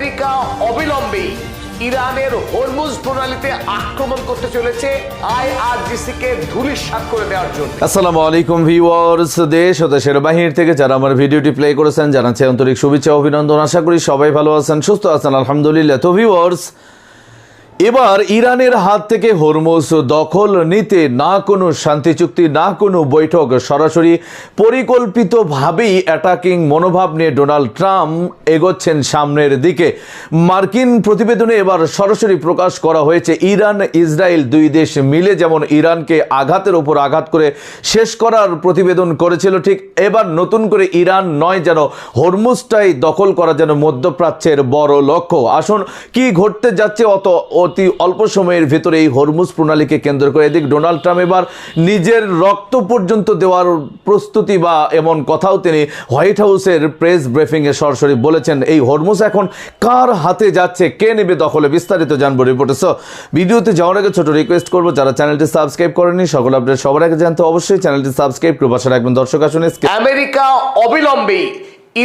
America অবিলম্বে ইরানের Hormuz প্রণালীতে আক্রমণ করতে চলেছে আইআরজিসি কে ধূলিসাৎ করে দেওয়ার জন্য। আসসালামু আলাইকুম ভিউয়ার্স, দেশ ও দেশের বাহির থেকে যারা আমার ভিডিওটি প্লে করেছেন জানাচ্ছি আন্তরিক শুভেচ্ছা অভিনন্দন। আশা করি সবাই ভালো আছেন, সুস্থ আছেন, আলহামদুলিল্লাহ। তো ভিউয়ার্স, এবার ইরানের হাত থেকে হরমুজ দখল নিতে না কোনো শান্তি চুক্তি, না কোনো বৈঠক, সরাসরি পরিকল্পিতভাবেই অ্যাটাকিং মনোভাব নিয়ে ডোনাল্ড ট্রাম্প এগোচ্ছেন সামনের দিকে। মার্কিন প্রতিবেদনে এবার সরাসরি প্রকাশ করা হয়েছে ইরান ইসরায়েল দুই দেশ মিলে যেমন ইরানকে আঘাতের ওপর আঘাত করে শেষ করার প্রতিবেদন করেছিল, ঠিক এবার নতুন করে ইরান নয়, যেন হরমুজটাই দখল করা যেন মধ্যপ্রাচ্যের বড় লক্ষ্য। আসুন কি ঘটতে যাচ্ছে অতি অল্প সময়ের ভেতরে এই হরমুজ প্রণালীকে কেন্দ্র করে। এদিক ডোনাল্ড ট্রাম্প এবার নিজের রক্ত পর্যন্ত দেওয়ার প্রস্তুতি বা এমন কথাও তিনি হোয়াইট হাউসের প্রেস ব্রিফিংয়ে সরাসরি বলেছেন। এই হরমুজ এখন কার হাতে যাচ্ছে, কে নেবে দখলে, বিস্তারিত জানবো রিপোর্টে। সো ভিডিওতে যাওয়ার আগে ছোট রিকোয়েস্ট করবো, যারা চ্যানেলটি সাবস্ক্রাইব করেনি সকল আপডেট সবার আগে জানতে অবশ্যই চ্যানেলটি সাবস্ক্রাইব করে পাশে রাখবেন। দর্শক আসুন, আমেরিকা অবিলম্বে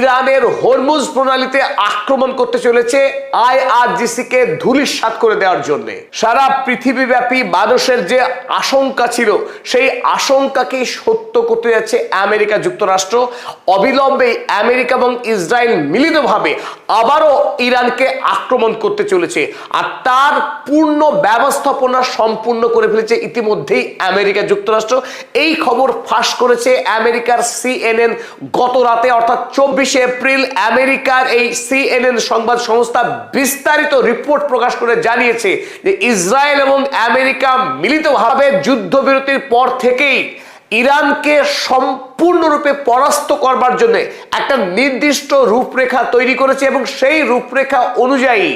ইরানের হরমুজ প্রণালীতে আক্রমণ করতে চলেছে আইআরজিসি কে ধূলিসাৎ করে দেওয়ার জন্য। সারা পৃথিবীব্যাপী মানুষের যে আশঙ্কা ছিল সেই আশঙ্কাকেই সত্য করতে যাচ্ছে আমেরিকা যুক্তরাষ্ট্র। অবিলম্বে আমেরিকা এবং ইসরায়েল মিলিতভাবে আবারও ইরানকে আক্রমণ করতে চলেছে, আর তার পূর্ণ ব্যবস্থাপনা সম্পূর্ণ করে ফেলেছে ইতিমধ্যেই আমেরিকা যুক্তরাষ্ট্র। এই খবর ফাঁস করেছে আমেরিকার সিএনএন গত রাতে, অর্থাৎ 24 এপ্রিল আমেরিকার এই সিএনএন সংবাদ সংস্থা বিস্তারিত রিপোর্ট প্রকাশ করে জানিয়েছে যে ইসরায়েল এবং আমেরিকা মিলিতভাবে যুদ্ধবিরতির পর থেকেই ইরানকে সম্পূর্ণরূপে পরাস্ত করবার জন্য একটা নির্দিষ্ট রূপরেখা তৈরি করেছে, এবং সেই রূপরেখা অনুযায়ী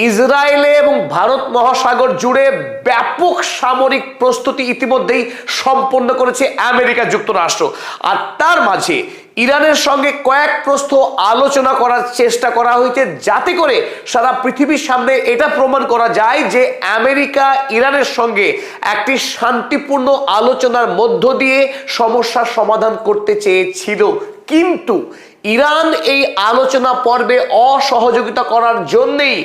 ইসরায়েলে এবং ভারত মহাসাগর জুড়ে ব্যাপক সামরিক প্রস্তুতি ইতিমধ্যেই সম্পন্ন করেছে আমেরিকা যুক্তরাষ্ট্র। আর তার মাঝে ইরানের সঙ্গে কয়েক প্রস্থ আলোচনা করার চেষ্টা করা হয়েছে, যাতে করে সারা পৃথিবীর সামনে এটা প্রমাণ করা যায় যে আমেরিকা ইরানের সঙ্গে একটি শান্তিপূর্ণ আলোচনার মধ্য দিয়ে সমস্যার সমাধান করতে চেয়েছিল। কিন্তু ইরান এই আলোচনা পর্বে অসহযোগিতা করার জন্যই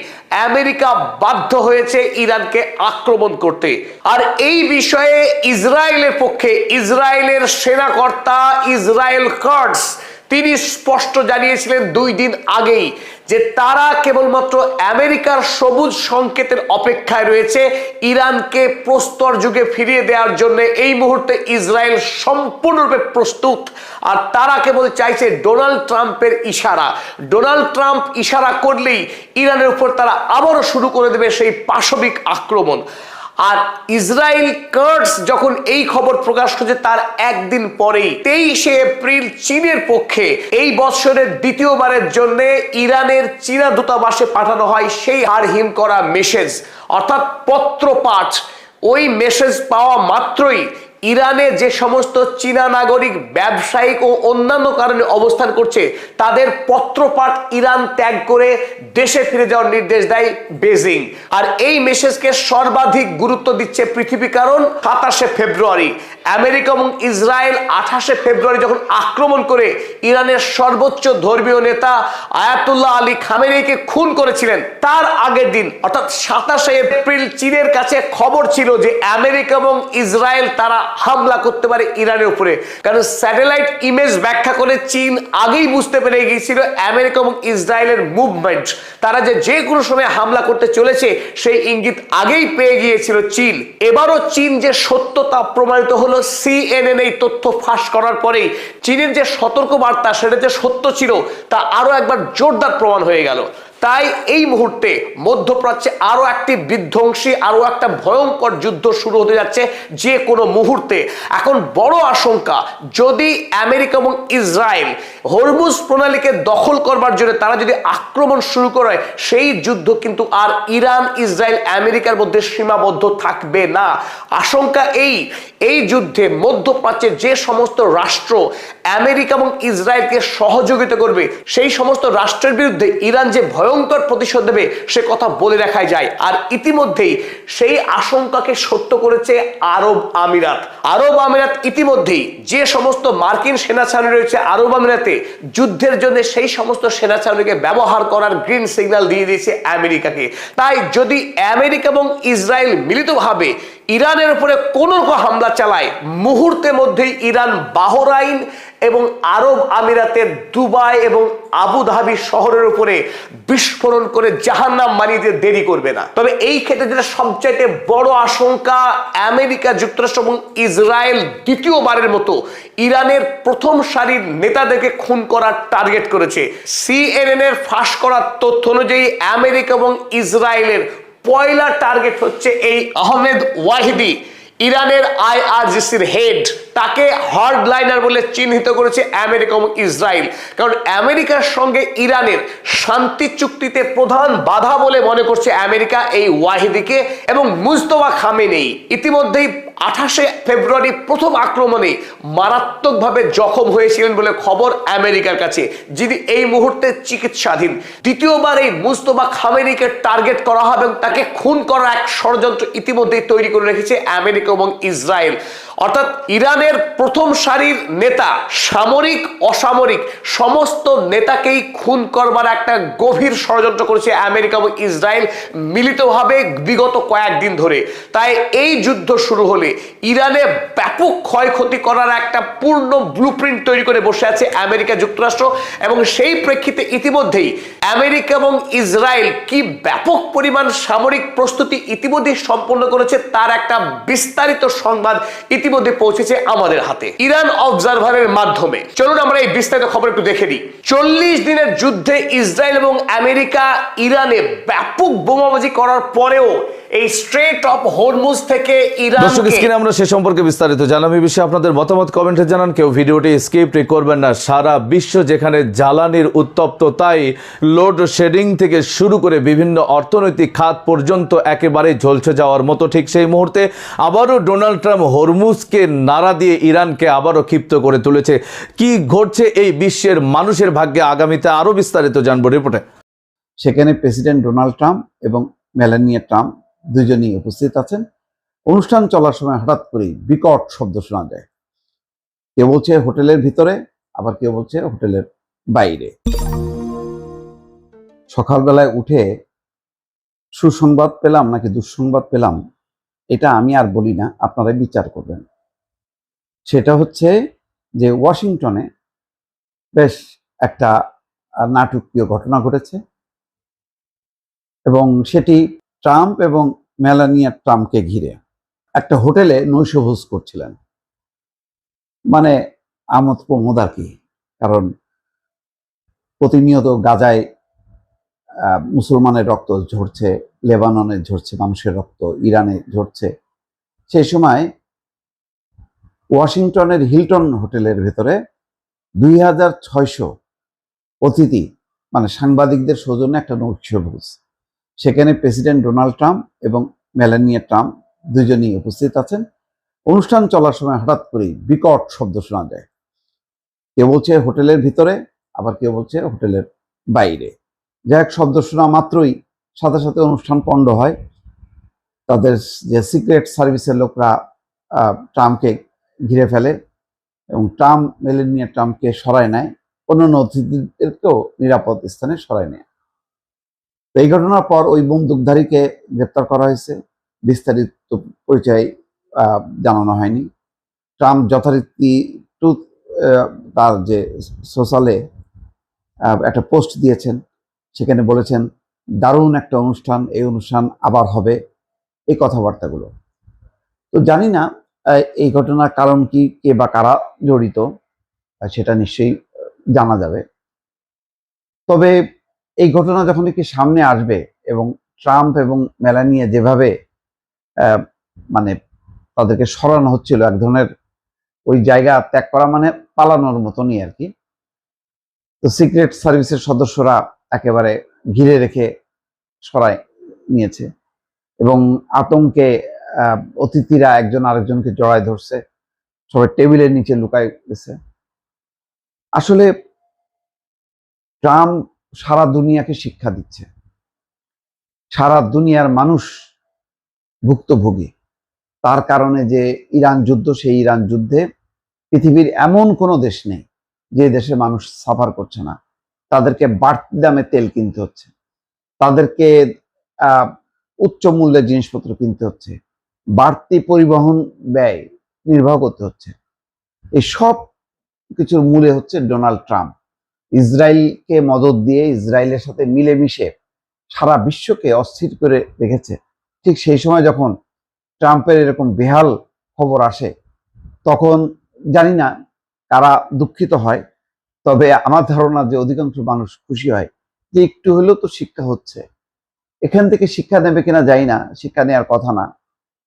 আমেরিকা বাধ্য হয়েছে ইরানকে আক্রমণ করতে। আর এই বিষয়ে ইসরায়েলের পক্ষে ইসরায়েলের সেনাকর্তা ইসরায়েল কাটস তিনি স্পষ্ট জানিয়েছিলেন 2 দিন আগেই যে তারা কেবলমাত্র আমেরিকার সবুজ সংকেতের অপেক্ষায় রয়েছে ইরানকে প্রস্তর যুগে ফিরিয়ে দেওয়ার জন্য। এই মুহূর্তে ইসরায়েল সম্পূর্ণরূপে প্রস্তুত, আর তারা কেবল চাইছে ডোনাল্ড ট্রাম্পের ইশারা। ডোনাল্ড ট্রাম্প ইশারা করলেই ইরানের উপর তারা আবারও শুরু করে দেবে সেই পাশবিক আক্রমণ। আর ইসরায়েল কাটস যখন এই খবর প্রকাশ করেছে তার একদিন পরেই 23 এপ্রিল চীনের পক্ষে এই বছরের দ্বিতীয়বারের জন্য ইরানের চীনা দূতাবাসে পাঠানো হয় সেই হারহীন করা মেসেজ, অর্থাৎ পত্রপাঠ। ওই মেসেজ পাওয়া মাত্রই ইরানে যে সমস্ত চীনা নাগরিক ব্যবসায়িক ও অন্যান্য কারণে অবস্থান করছে তাদের পত্রপাঠ ইরান ত্যাগ করে দেশে ফিরে যাওয়ার নির্দেশ দেয় বেজিং। আর এই মেসেজকে সর্বাধিক গুরুত্ব দিচ্ছে পৃথিবী, কারণ 27 ফেব্রুয়ারি আমেরিকা এবং ইসরায়েল 28 ফেব্রুয়ারি যখন আক্রমণ করে ইরানের সর্বোচ্চ ধর্মীয় নেতা আয়াতুল্লাহ আলী খামেনেইকে খুন করেছিলেন, তার আগের দিন অর্থাৎ 27 এপ্রিল চীনের কাছে খবর ছিল যে আমেরিকা এবং ইসরায়েল তারা হামলা করতে পারে ইরানের উপরে। কারণ স্যাটেলাইট ইমেজ ব্যাখ্যা করে চীন আগেই বুঝতে পেরে গিয়েছিল আমেরিকা এবং ইসরায়েলের মুভমেন্ট, তারা যে কোনো সময় হামলা করতে চলেছে সেই ইঙ্গিত আগেই পেয়ে গিয়েছিল চীন। এবারও চীন যে সত্যতা প্রমাণিত হলো সিএনএন এই তথ্য ফাঁস করার পরেই চীনের যে সতর্ক বার্তা সেটা যে সত্য ছিল তা আরো একবার জোরদার প্রমাণ হয়ে গেল। তাই এই মুহূর্তে মধ্যপ্রাচ্যে আরো একটি বিধ্বংসী, আরো একটা ভয়ঙ্কর যুদ্ধ শুরু হতে যাচ্ছে যে কোনো মুহূর্তে। এখন বড় আশঙ্কা, যদি আমেরিকা এবং ইসরায়েল হরমুজ প্রণালীকে দখল করবার জন্য তারা যদি আক্রমণ শুরু করে, সেই যুদ্ধ কিন্তু আর ইরান ইসরায়েল আমেরিকার মধ্যে সীমাবদ্ধ থাকবে না। আশঙ্কা এই যুদ্ধে মধ্যপ্রাচ্যে যে সমস্ত রাষ্ট্র আমেরিকা এবং ইসরায়েলকে সহযোগিতা করবে, সেই সমস্ত রাষ্ট্রের বিরুদ্ধে ইরান যে ভয়ঙ্কর প্রতিশোধ দেবে সে কথা বলে রাখাই যায়। আর ইতিমধ্যেই সেই আশঙ্কাকে সত্য করেছে আরব আমিরাত। আরব আমিরাত ইতিমধ্যেই যে সমস্ত মার্কিন সেনা ছাউনি রয়েছে আরব আমিরাতে যুদ্ধের জন্য সেই সমস্ত সেনা ছাউনিকে ব্যবহার করার গ্রিন সিগন্যাল দিয়ে দিয়েছে আমেরিকাকে। তাই যদি আমেরিকা এবং ইসরায়েল মিলিতভাবে ইরানের উপরে কোনো হামলা চালায়, মুহূর্তের মধ্যেই ইরান বাহরাইন এবং আরব আমিরাতের দুবাই এবং আবুধাবি শহরের উপরে বিস্ফোরণ করে জাহান্নাম মানিয়ে দিতে দেরি করবে না। তবে এই ক্ষেত্রে যেটা সবচাইতে বড় আশঙ্কা, আমেরিকা যুক্তরাষ্ট্র এবং ইসরায়েল দ্বিতীয়বারের মতো ইরানের প্রথম সারির নেতাদেরকে খুন করার টার্গেট করেছে। CNN এর ফাঁস করার তথ্য অনুযায়ী আমেরিকা এবং ইসরায়েলের পয়লা টার্গেট হচ্ছে এই আহমেদ ওয়াহিদি, ইরানের IRGCর হেড। তাকে হার্ডলাইনার বলে চিহ্নিত করেছে আমেরিকা এবং ইসরায়েল। কারণ আমেরিকার সঙ্গে ইরানের শান্তি চুক্তিতে প্রধান বাধা বলে মনে করছে আমেরিকা এই ওয়াহিদিকে। এবং মুজতবা খামেনেই ইতিমধ্যেই 28শে ফেব্রুয়ারি প্রথম আক্রমণে মারাত্মকভাবে জখম হয়েছিলেন বলে খবর আমেরিকার কাছে, যিনি এই মুহূর্তে চিকিৎসাধীন। দ্বিতীয়বার এই মুজতবা খামেনিকে টার্গেট করা হবে এবং তাকে খুন করার এক ষড়যন্ত্র ইতিমধ্যেই তৈরি করে রেখেছে আমেরিকা এবং ইসরায়েল। অর্থাৎ ইরানের প্রথম সারির নেতা, সামরিক অসামরিক সমস্ত নেতাকেই খুন করবার একটা গভীর ষড়যন্ত্র করেছে আমেরিকা এবং ইসরায়েল মিলিতভাবে বিগত কয়েকদিন ধরে। তাই এই যুদ্ধ শুরু হলে ইরানে ব্যাপক ক্ষয়ক্ষতি করার একটা পূর্ণ ব্লুপ্রিন্ট তৈরি করে বসে আছে আমেরিকা যুক্তরাষ্ট্র। এবং সেই প্রেক্ষিতে ইতিমধ্যেই আমেরিকা এবং ইসরায়েল কি ব্যাপক পরিমাণ সামরিক প্রস্তুতি ইতিমধ্যেই সম্পন্ন করেছে তার একটা বিস্তারিত সংবাদ ইতিমধ্যে পৌঁছেছে আমাদের হাতে ইরান অবজারভারের মাধ্যমে। চলুন আমরা এই বিস্তারিত খবর একটু দেখে নিই। 40 দিনের যুদ্ধে ইসরায়েল এবং আমেরিকা ইরানে ব্যাপক বোমাবাজি করার পরেও এই স্ট্রেট অফ হরমুজ থেকে দর্শক স্ক্রিনে আমরা সে সম্পর্কে বিস্তারিত জানাবো। এই বিষয়ে আপনাদের মতামত কমেন্টে জানান, কেউ ভিডিওটি স্কিপ করবেন না। সারা বিশ্ব যেখানে জ্বালানির উত্তপ্ততায় লোড শেডিং থেকে শুরু করে বিভিন্ন অর্থনৈতিক খাত পর্যন্ত একেবারে ঝলসে যাওয়ার মতো, ঠিক সেই মুহূর্তে আবারও ডোনাল্ড ট্রাম্প হরমুজকে নাড়া দিয়ে ইরানকে আবারও ক্ষিপ্ত করে তুলেছে। কি ঘটছে এই বিশ্বের মানুষের ভাগ্যে, আগামীতে আরো বিস্তারিত জানবো রিপোর্টে। সেখানে প্রেসিডেন্ট ডোনাল্ড ট্রাম্প এবং মেলানিয়া ট্রাম্প দুজনেই উপস্থিত আছেন। অনুষ্ঠান চলার সময় হঠাৎ করেই বিকট শব্দ শোনা যায়। কেউ বলছে হোটেলের ভিতরে, আবার কেউ বলছে হোটেলের বাইরে। সকালবেলায় উঠে সুসংবাদ পেলাম নাকি দুঃসংবাদ পেলাম এটা আমি আর বলি না, আপনারা বিচার করবেন। সেটা হচ্ছে যে ওয়াশিংটনে বেশ একটা নাটকীয় ঘটনা ঘটেছে এবং সেটি ট্রাম্প এবং মেলানিয়া ট্রাম্পকে ঘিরে। একটা হোটেলে নৈশভোজ করছিলেন, মানে আমোদ প্রমোদ আর কি। কারণ প্রতিনিয়ত গাজায় মুসলমানের রক্ত ঝরছে, লেবাননে ঝরছে মানুষের রক্ত, ইরানে ঝরছে। সেই সময় ওয়াশিংটনের হিলটন হোটেলের ভেতরে 2600 অতিথি, মানে সাংবাদিকদের সৌজন্যে একটা নৈশভোজ। সেখানে প্রেসিডেন্ট ডোনাল্ড ট্রাম্প এবং মেলানিয়া ট্রাম্প দুজনেই উপস্থিত আছেন। অনুষ্ঠান চলার সময় হঠাৎ করেই বিকট শব্দ শোনা যায়। কেউ বলছে হোটেলের ভিতরে, আবার কেউ বলছে হোটেলের বাইরে। যাই হোক, শব্দ শোনা মাত্রই সাথে সাথে অনুষ্ঠান পণ্ড হয়। তাদের যে সিক্রেট সার্ভিসের লোকরা ট্রাম্পকে ঘিরে ফেলে এবং ট্রাম্প মেলানিয়া ট্রাম্পকে সরায় নেয়, অন্যান্য অতিথিদেরকেও নিরাপদ স্থানে সরায় নেয়। তো এই ঘটনার পর ওই বন্দুকধারীকে গ্রেপ্তার করা হয়েছে। বিস্তারিত পরিচয় জানানো হয়নি। ট্রাম্প যথারীতি তার যে সোশ্যালে একটা পোস্ট দিয়েছেন, সেখানে বলেছেন দারুণ একটা অনুষ্ঠান, এই অনুষ্ঠান আবার হবে, এই কথাবার্তাগুলো। তো জানি না এই ঘটনার কারণ কি, কে বা কারা জড়িত, সেটা নিশ্চয়ই জানা যাবে। তবে এই ঘটনা যখন কি সামনে আসবে এবং ট্রাম্প এবং মেলানিয়া যেভাবে মানে তাদেরকে সরানো হচ্ছিল, এক ধরনের ওই জায়গা ত্যাগ করা মানে পালানোর মতনই আর কি। তো সিক্রেট সার্ভিসের সদস্যরা একেবারে ঘিরে রেখে সরায় নিয়েছে এবং আতঙ্কে অতিথিরা একজন আরেকজনকে জড়ায় ধরছে, সবাই টেবিলের নিচে লুকায় গেছে। আসলে ট্রাম্প সারা দুনিয়াকে শিক্ষা দিচ্ছে, সারা দুনিয়ার মানুষ ভুক্তভোগী। তার কারণে যে ইরান যুদ্ধ, সেই ইরান যুদ্ধে পৃথিবীর এমন কোনো দেশ নেই যে দেশে মানুষ সাফার করছে না। তাদেরকে বাড়তি দামে তেল কিনতে হচ্ছে, তাদেরকে উচ্চ মূল্যের জিনিসপত্র কিনতে হচ্ছে, বাড়তি পরিবহন ব্যয় নির্বাহ করতে হচ্ছে। এই সব কিছুর মূলে হচ্ছে ডোনাল্ড ট্রাম্প। ইসরায়েলকে মদদ দিয়ে ইসরায়েলের সাথে মিলেমিশে সারা বিশ্বকে অস্থির করে রেখেছে। ঠিক সেই সময় যখন ট্রাম্পের এরকম বেহাল খবর আসে, তখন জানি না কারা দুঃখিত হয়, তবে আমার ধারণা যে অধিকাংশ মানুষ খুশি হয় যে একটু হলেও তো শিক্ষা হচ্ছে। এখান থেকে শিক্ষা নেবে কিনা জানি না, শিক্ষা নেওয়ার কথা না,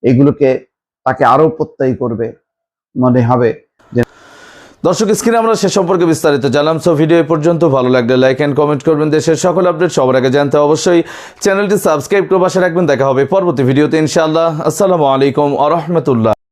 এগুলোকে তাকে আরো প্রত্যয়ী করবে মনে হবে। দর্শক, স্ক্রিনে আমরা সে সম্পর্কে বিস্তারিত জানলাম। সো ভিডিও এই পর্যন্ত। ভালো লাগলে লাইক এন্ড কমেন্ট করবেন। দেশের সকল আপডেট সবার আগে জানতে অবশ্যই চ্যানেলটি সাবস্ক্রাইব করে পাশে রাখবেন। দেখা হবে পরবর্তী ভিডিওতে ইনশাআল্লাহ। আসসালামু আলাইকুম ওয়া রাহমাতুল্লাহ।